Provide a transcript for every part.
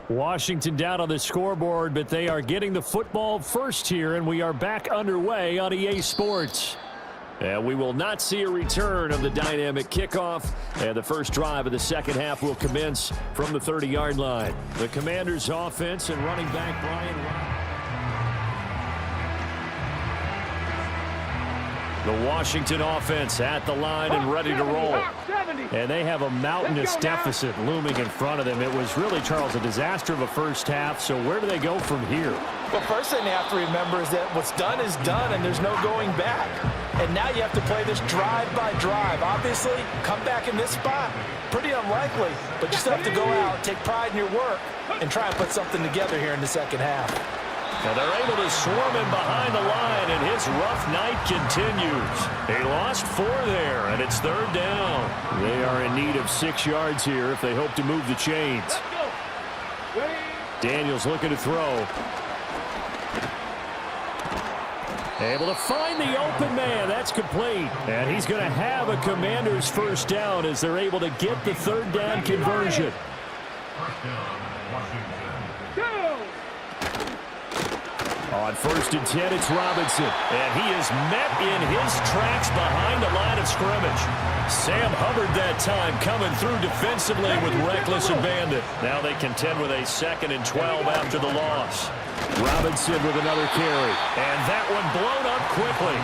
Washington down on the scoreboard, but they are getting the football first here, and we are back underway on EA Sports. And we will not see a return of the dynamic kickoff, and the first drive of the second half will commence from the 30-yard line. The Commanders' offense and running back Brian The Washington offense at the line and ready to roll. And they have a mountainous deficit looming in front of them. It was really, Charles, a disaster of a first half. So where do they go from here? Well, first thing they have to remember is that what's done is done, and there's no going back. And now you have to play this drive by drive. Obviously, come back in this spot, pretty unlikely. But you still have to go out, take pride in your work, and try and put something together here in the second half. And they're able to swarm him behind the line, and his rough night continues. They lost 4 there, and it's third down. They are in need of 6 yards here if they hope to move the chains. Daniels looking to throw. Able to find the open man. That's complete. And he's going to have a Commander's first down as they're able to get the third down conversion. On 1st and 10, it's Robinson. And he is met in his tracks behind the line of scrimmage. Sam Hubbard that time coming through defensively with reckless abandon. Now they contend with a 2nd and 12 after the loss. Robinson with another carry. And that one blown up quickly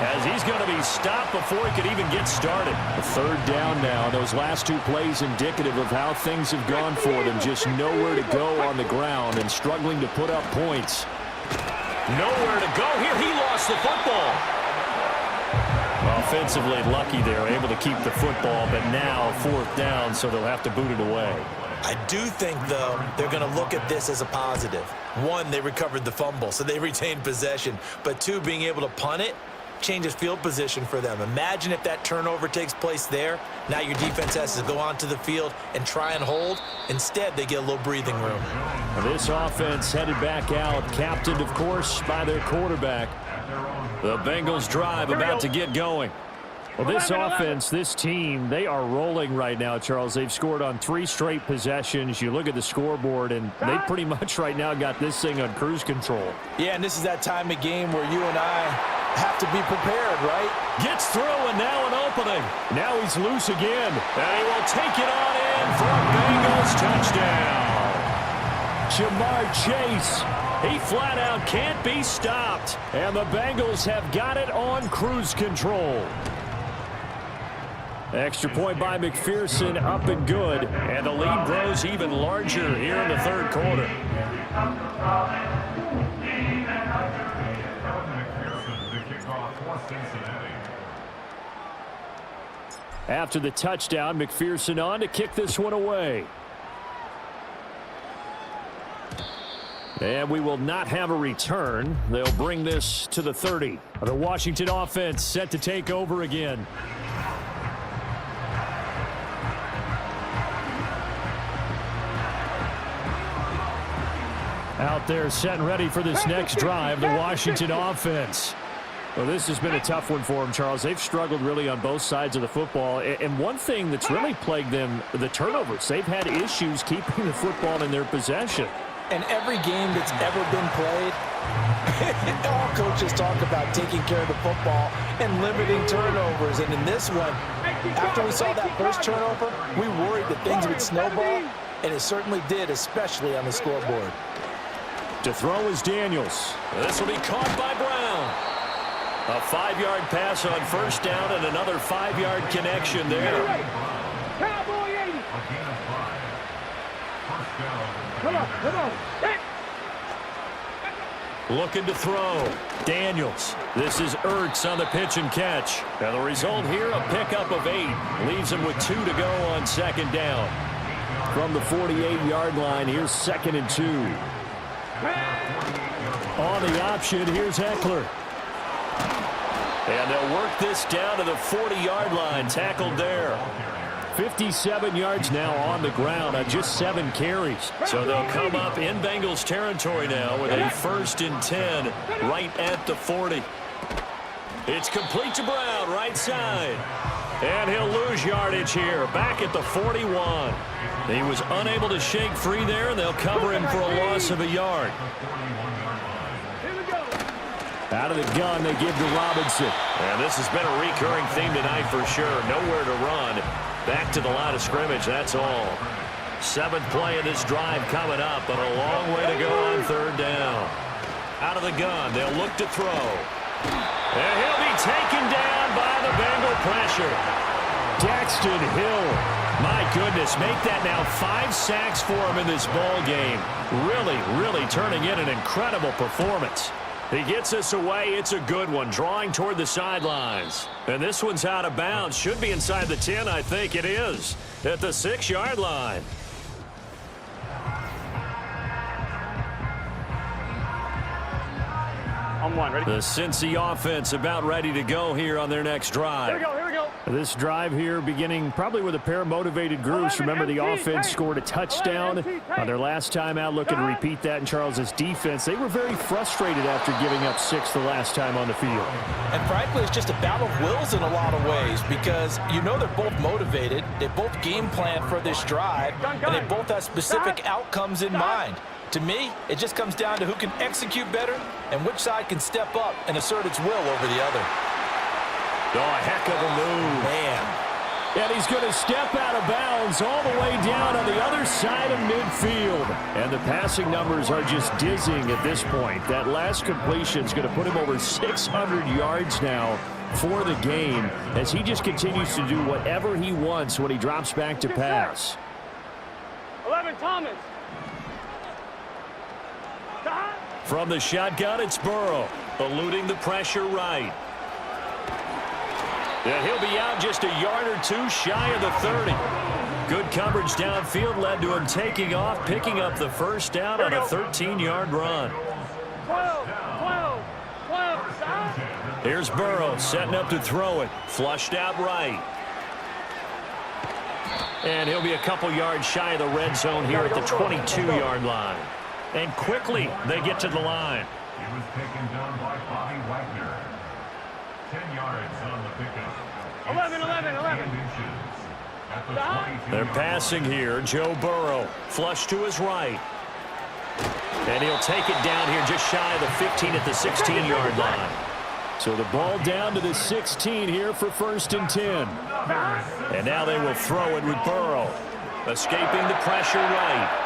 as he's going to be stopped before he could even get started. A third down now. Those last 2 plays indicative of how things have gone for them. Just nowhere to go on the ground and struggling to put up points. Nowhere to go here. He lost the football. Offensively lucky they're able to keep the football, but now 4th down, so they'll have to boot it away. I do think, though, they're going to look at this as a positive. 1, they recovered the fumble, so they retained possession. But 2, being able to punt it changes field position for them. Imagine if that turnover takes place there. Now your defense has to go onto the field and try and hold. Instead, they get a little breathing room. This offense headed back out, captained, of course, by their quarterback. The Bengals drive about to get going. Well, this offense, this team, they are rolling right now, Charles. They've scored on 3 straight possessions. You look at the scoreboard, and they pretty much right now got this thing on cruise control. Yeah, and this is that time of game where you and I have to be prepared, right? Gets through, and now an opening. Now he's loose again, and he will take it on in for a Bengals touchdown. Jamar Chase, he flat out can't be stopped, and the Bengals have got it on cruise control. Extra point by McPherson, up and good, and the lead grows even larger here in the 3rd quarter. After the touchdown, McPherson on to kick this one away. And we will not have a return. They'll bring this to the 30. The Washington offense set to take over again. Out there set and ready for this next drive, the Washington offense. Well, this has been a tough one for them, Charles. They've struggled really on both sides of the football. And one thing that's really plagued them, the turnovers. They've had issues keeping the football in their possession. And every game that's ever been played, all coaches talk about taking care of the football and limiting turnovers. And in this one, after we saw that first turnover, we worried that things would snowball, and it certainly did, especially on the scoreboard. To throw is Daniels. This will be caught by Brown. A 5-yard pass on 1st down and another 5-yard connection there. Cowboy 80. Come on. Looking to throw. Daniels. This is Ertz on the pitch and catch. And the result here, a pickup of 8. Leaves him with 2 to go on 2nd down. From the 48-yard line, here's 2nd and 2. On the option, here's Eckler. And they'll work this down to the 40-yard line, tackled there. 57 yards now on the ground on just 7 carries. So they'll come up in Bengals territory now with a 1st and 10 right at the 40. It's complete to Brown, right side. And he'll lose yardage here, back at the 41. He was unable to shake free there, and they'll cover him for a loss of a yard. Out of the gun, they give to Robinson. And this has been a recurring theme tonight for sure. Nowhere to run. Back to the line of scrimmage, that's all. 7th play of this drive coming up, but a long way to go on 3rd down. Out of the gun, they'll look to throw. And he'll be taken down by the Bengal pressure. Daxton Hill. My goodness, make that now 5 sacks for him in this ball game. Really turning in an incredible performance. He gets us away. It's a good one, drawing toward the sidelines. And this one's out of bounds. Should be inside the 10, I think it is, at the 6-yard line. On one, ready? The Cincy offense about ready to go here on their next drive. Here we go, here we go. This drive here beginning probably with a pair of motivated groups. Remember, the offense scored a touchdown on their last time out, looking to repeat that in Charles's defense. They were very frustrated after giving up 6 the last time on the field. And frankly, it's just a battle of wills in a lot of ways because you know they're both motivated. They both game plan for this drive, and they both have specific outcomes in mind. To me, it just comes down to who can execute better and which side can step up and assert its will over the other. Oh, a heck of a move. Man. And he's going to step out of bounds all the way down on the other side of midfield. And the passing numbers are just dizzying at this point. That last completion is going to put him over 600 yards now for the game as he just continues to do whatever he wants when he drops back to pass. 11, Thomas. From the shotgun, it's Burrow, eluding the pressure right. And he'll be out just a yard or two shy of the 30. Good coverage downfield led to him taking off, picking up the first down on a 13-yard run. 12, stop. Here's Burrow setting up to throw it. Flushed out right. And he'll be a couple yards shy of the red zone here at the 22-yard line. And quickly, they get to the line. He was taken down by Bobby Wagner. 10 yards on the pickup. 11. At the 22. They're passing here. Joe Burrow, flush to his right. And he'll take it down here just shy of the 15 at the 16-yard line. So the ball down to the 16 here for 1st and 10. And now they will throw it with Burrow. Escaping the pressure right.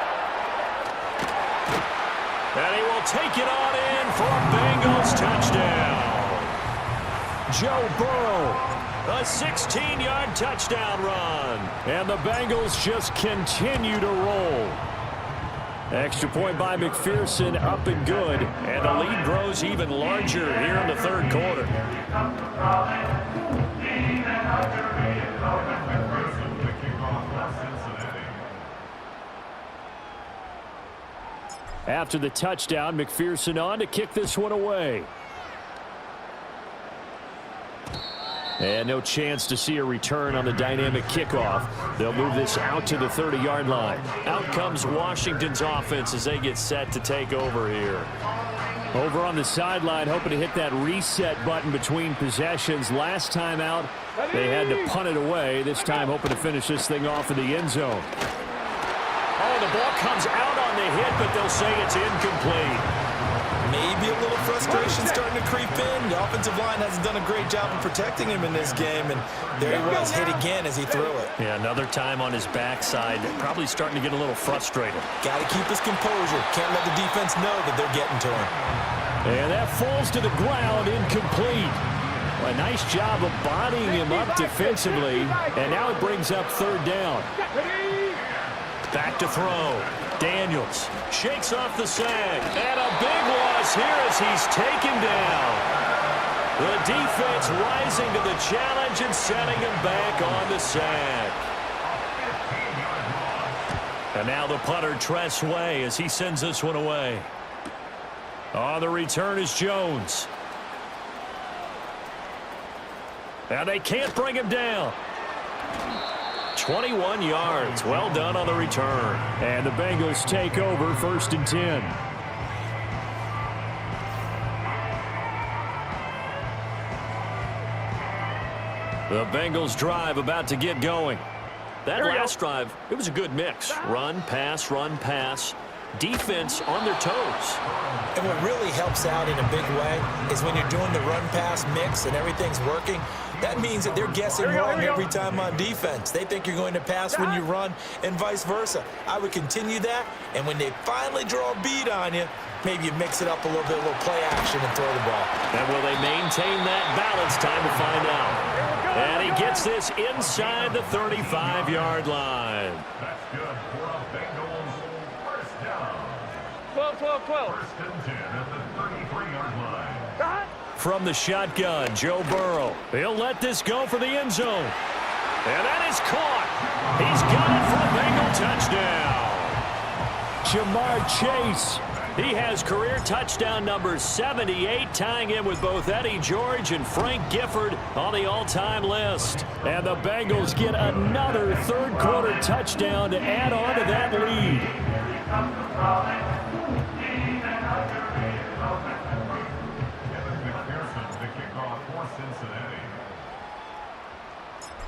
And he will take it on in for a Bengals touchdown. Joe Burrow, a 16-yard touchdown run. And the Bengals just continue to roll. Extra point by McPherson, up and good. And the lead grows even larger here in the 3rd quarter. After the touchdown, McPherson on to kick this one away. And no chance to see a return on the dynamic kickoff. They'll move this out to the 30-yard line. Out comes Washington's offense as they get set to take over here. Over on the sideline, hoping to hit that reset button between possessions. Last time out, they had to punt it away. This time hoping to finish this thing off in the end zone. Oh, the ball comes out on the hit, but they'll say it's incomplete. Maybe a little frustration starting to creep in. The offensive line hasn't done a great job of protecting him in this game, and there he was, hit again as he threw it. Yeah, another time on his backside, probably starting to get a little frustrated. Got to keep his composure. Can't let the defense know that they're getting to him. And that falls to the ground, incomplete. A nice job of bodying him up defensively, and now it brings up 3rd down. Back to throw. Daniels shakes off the sack. And a big loss here as he's taken down. The defense rising to the challenge and setting him back on the sack. And now the punter, Tress Way, as he sends this one away. On the return is Jones. And they can't bring him down. 21 yards. Well done on the return. And the Bengals take over 1st and 10. The Bengals drive about to get going. That last drive, it was a good mix. Run, pass. Defense on their toes. And what really helps out in a big way is when you're doing the run-pass mix and everything's working, that means that they're guessing wrong every time on defense. They think you're going to pass when you run and vice versa. I would continue that, and when they finally draw a beat on you, maybe you mix it up a little bit, a little play action and throw the ball. And will they maintain that balance? Time to find out. And he gets this inside the 35-yard line. That's good for a Bengals first down. 12. First and 10 at the 33-yard line. From the shotgun, Joe Burrow. He'll let this go for the end zone. And that is caught. He's got it for a Bengal touchdown. Jamar Chase. He has career touchdown number 78, tying in with both Eddie George and Frank Gifford on the all-time list. And the Bengals get another third-quarter touchdown to add on to that lead.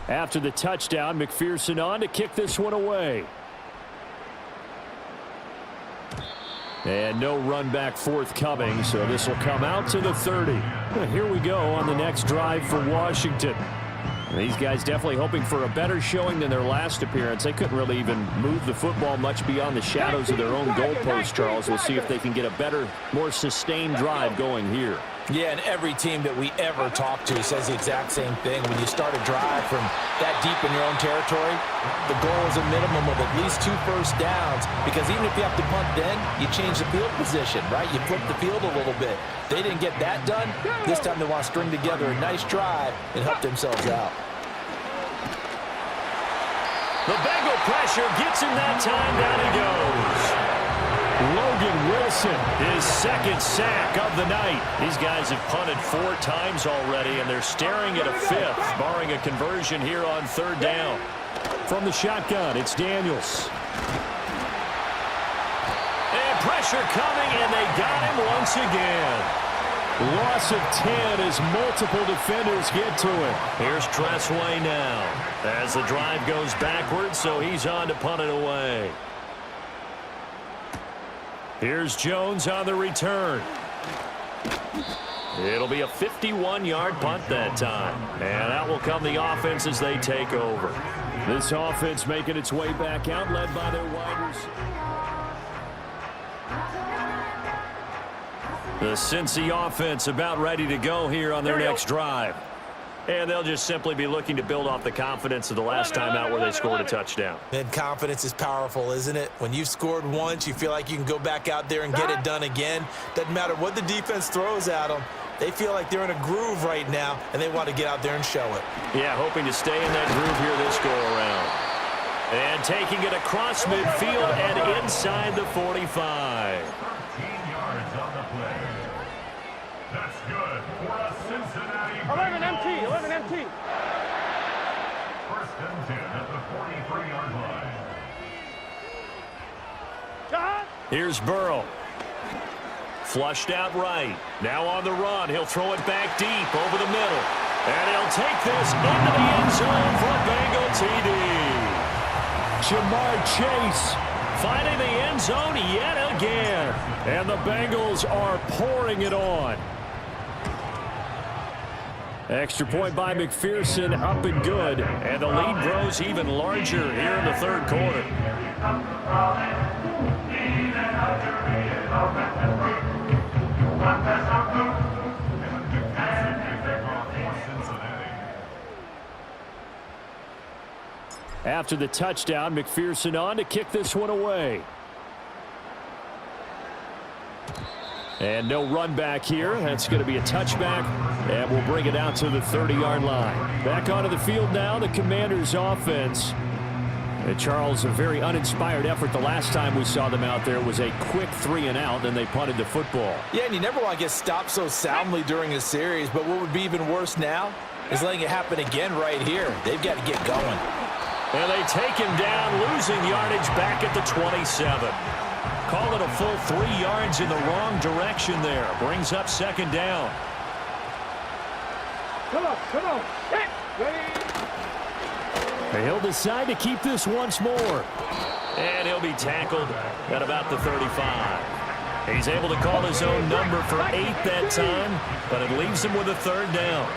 After the touchdown, McPherson on to kick this one away. And no run back forthcoming, so this will come out to the 30. Here we go on the next drive for Washington. These guys definitely hoping for a better showing than their last appearance. They couldn't really even move the football much beyond the shadows of their own goalpost, Charles. We'll see if they can get a better, more sustained drive going here. Yeah, and every team that we ever talk to says the exact same thing. When you start a drive from that deep in your own territory, the goal is a minimum of at least 2 first downs, because even if you have to punt then, you change the field position, right? You flip the field a little bit. They didn't get that done. This time they want to string together a nice drive and help themselves out. The Bengal pressure gets him that time. Down he goes. Logan Wilson, his second sack of the night. These guys have punted 4 times already, and they're staring at a 5th, barring a conversion here on 3rd down. From the shotgun, it's Daniels. And pressure coming, and they got him once again. Loss of 10 as multiple defenders get to it. Here's Tressway now as the drive goes backwards, so he's on to punt it away. Here's Jones on the return. It'll be a 51-yard punt that time. And that will come the offense as they take over. This offense making its way back out, led by their wide receiver. The Cincy offense about ready to go here on their next drive. And they'll just simply be looking to build off the confidence of the last time out where they scored a touchdown. And confidence is powerful, isn't it? When you've scored once, you feel like you can go back out there and get it done again. Doesn't matter what the defense throws at them. They feel like they're in a groove right now, and they want to get out there and show it. Yeah, hoping to stay in that groove here this go-around. And taking it across midfield and inside the 45. 13 yards on the play. That's good for a Cincinnati 11 MT. First and 10 at the 43-yard line. Here's Burrow. Flushed out right. Now on the run. He'll throw it back deep over the middle. And he'll take this into the end zone for a Bengal TD. Jamar Chase finding the end zone yet again. And the Bengals are pouring it on. Extra point by McPherson, up and good. And the lead grows even larger here in the 3rd quarter. After the touchdown, McPherson on to kick this one away. And no run back here. That's going to be a touchback. And we'll bring it out to the 30-yard line. Back onto the field now, the Commanders' offense. And Charles, a very uninspired effort the last time we saw them out there was a quick 3-and-out, then they punted the football. Yeah, and you never want to get stopped so soundly during a series, but what would be even worse now is letting it happen again right here. They've got to get going. And they take him down, losing yardage back at the 27. Call it a full 3 yards in the wrong direction there. Brings up 2nd down. Come on. Hit. Ready. He'll decide to keep this once more. And he'll be tackled at about the 35. He's able to call his own number for 8 that time, but it leaves him with a 3rd down.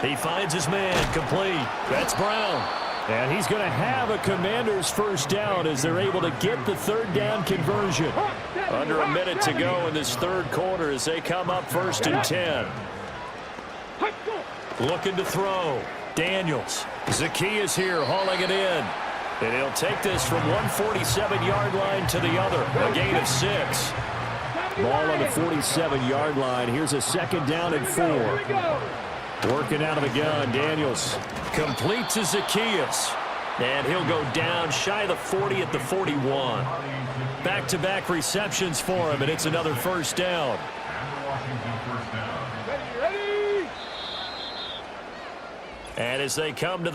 He finds his man, complete. That's Brown. And he's going to have a Commander's 1st down as they're able to get the 3rd down conversion. Under a minute to go in this 3rd quarter as they come up 1st and 10. Looking to throw. Daniels. Zacchaeus here hauling it in. And he'll take this from 147-yard line to the other. A gain of 6. Ball on the 47-yard line. Here's a 2nd down and 4. Working out of the gun, Daniels. Complete to Zacchaeus. And he'll go down shy of the 40 at the 41. Back-to-back receptions for him, and it's another 1st down. And as they come to the